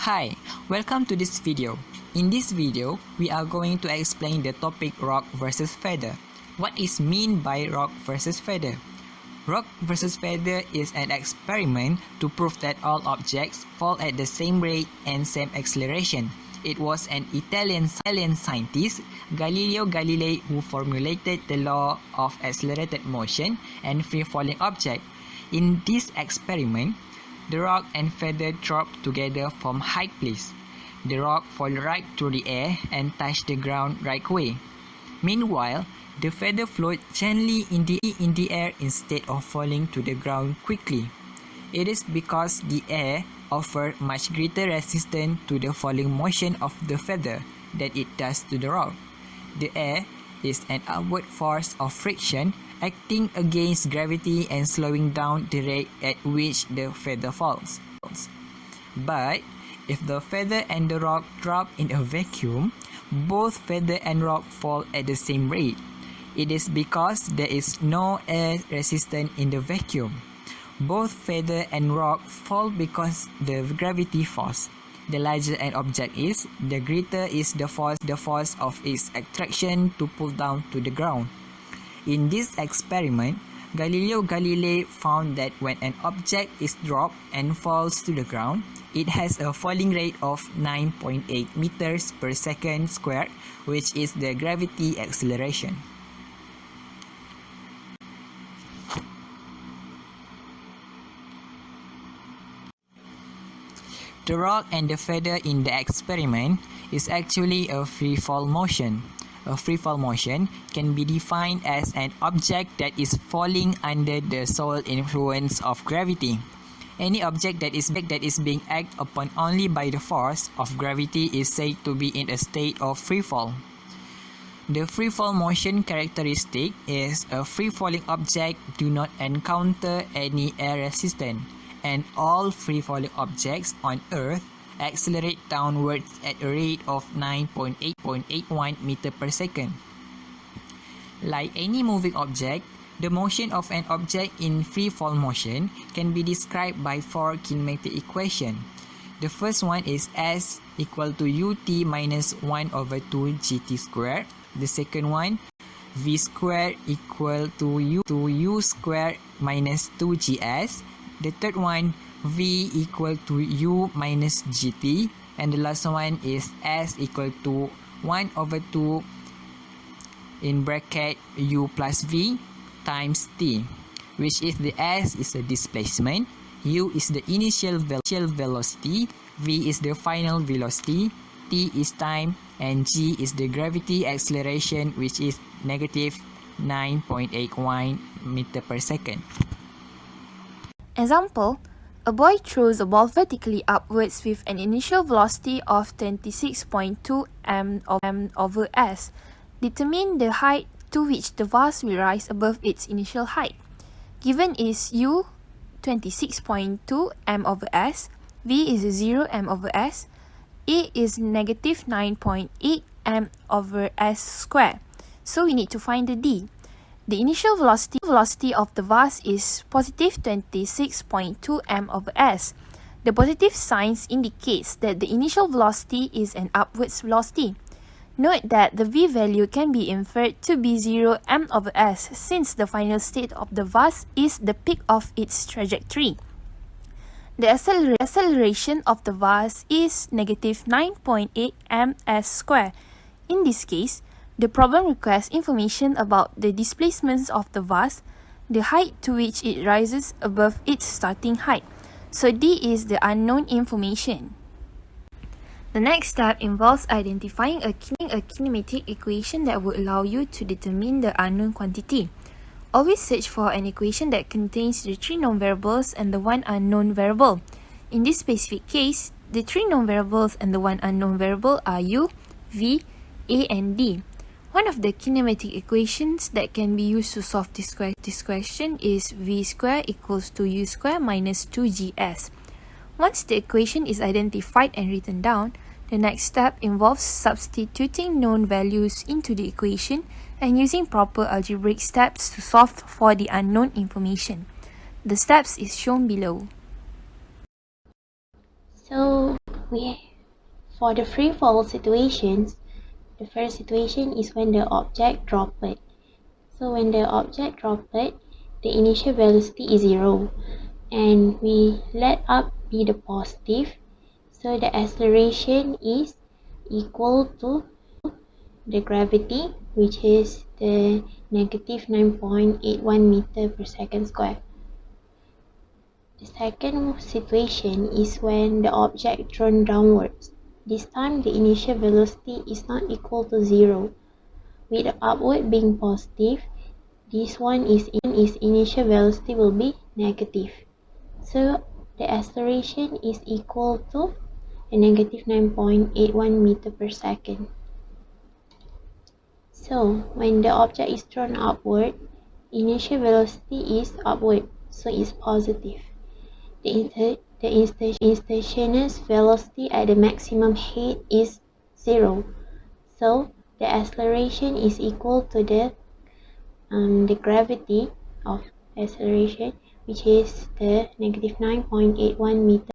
Hi, welcome to this video. In this video, we are going to explain the topic rock versus feather. What is mean by rock versus feather? Rock versus feather is an experiment to prove that all objects fall at the same rate and same acceleration. It was an Italian scientist, Galileo Galilei, who formulated the law of accelerated motion and free-falling object. In this experiment, the rock and feather drop together from high place. The rock fall right through the air and touch the ground right away. Meanwhile, the feather float gently in the air instead of falling to the ground quickly. It is because the air offers much greater resistance to the falling motion of the feather than it does to the rock. The air is an upward force of friction acting against gravity and slowing down the rate at which the feather falls. But if the feather and the rock drop in a vacuum, both feather and rock fall at the same rate. It is because there is no air resistance in the vacuum. Both feather and rock fall because the gravity force. The larger an object is, the greater is the force of its attraction to pull down to the ground. In this experiment, Galileo Galilei found that when an object is dropped and falls to the ground, it has a falling rate of 9.8 meters per second squared, which is the gravity acceleration. The rock and the feather in the experiment is actually a free-fall motion. A free-fall motion can be defined as an object that is falling under the sole influence of gravity. Any object that is being acted upon only by the force of gravity is said to be in a state of free-fall. The free-fall motion characteristic is a free-falling object do not encounter any air resistance, and all free-falling objects on Earth accelerate downwards at a rate of 9.81 meter per second. Like any moving object, the motion of an object in free-fall motion can be described by four kinematic equations. The first one is S equal to ut minus 1 over 2 gt squared. The second one, v squared equal to u squared minus 2 gs. The third one, v equal to u minus gt, and the last one is s equal to 1 over 2 in bracket u plus v times t, which is the s is the displacement, u is the initial velocity, v is the final velocity, t is time, and g is the gravity acceleration, which is negative 9.81 meter per second. Example, a boy throws a ball vertically upwards with an initial velocity of 26.2 m over s. Determine the height to which the vase will rise above its initial height. Given is u 26.2 m over s, v is 0 m over s, a is negative 9.8 m over s squared. So we need to find the d. The initial velocity of the vase is positive 26.2 m over s. The positive sign indicates that the initial velocity is an upwards velocity. Note that the v value can be inferred to be 0 m over s since the final state of the vase is the peak of its trajectory. The acceleration of the vase is negative 9.8 ms squared. In this case, the problem requires information about the displacements of the vase, the height to which it rises above its starting height. So D is the unknown information. The next step involves identifying a kinematic equation that would allow you to determine the unknown quantity. Always search for an equation that contains the three known variables and the one unknown variable. In this specific case, the three known variables and the one unknown variable are u, v, a, and d. One of the kinematic equations that can be used to solve this question is v squared equals to u squared minus 2gs. Once the equation is identified and written down, the next step involves substituting known values into the equation and using proper algebraic steps to solve for the unknown information. The steps is shown below. So For the free fall situations, the first situation is when the object dropped. So when the object dropped, the initial velocity is 0, and we let up be the positive, so the acceleration is equal to the gravity, which is the negative 9.81 meter per second square. The second situation is when the object thrown downwards. This time the initial velocity is not equal to 0. With the upward being positive, this one is initial velocity will be negative. So the acceleration is equal to a negative 9.81 meter per second. So when the object is thrown upward, initial velocity is upward, so it's positive. The instantaneous velocity at the maximum height is 0. So the acceleration is equal to the gravity of acceleration, which is the negative 9.81 meter